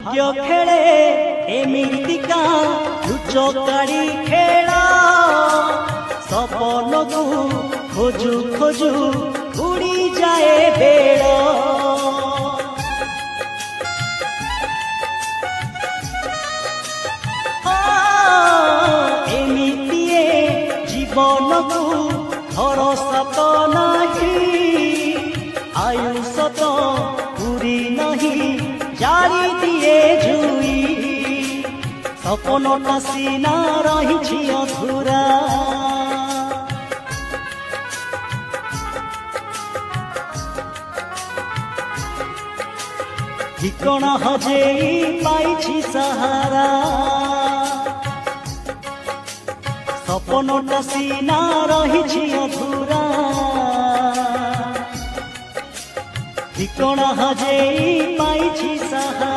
भाग्य खेले एमितिका लुचकाड़ी खेला सपन को खोजू खोजू उड़ी जाए बेड़ एमितिए जीवन को भरोसा तो नहीं आयुष तो पूरी नहीं जारी दिए जुई सपनटा सीना रही अधूरा ठिकाना हजे पाई सहारा सपनटा सीना रही अधूरा ठिकाना हजे पाई सहारा।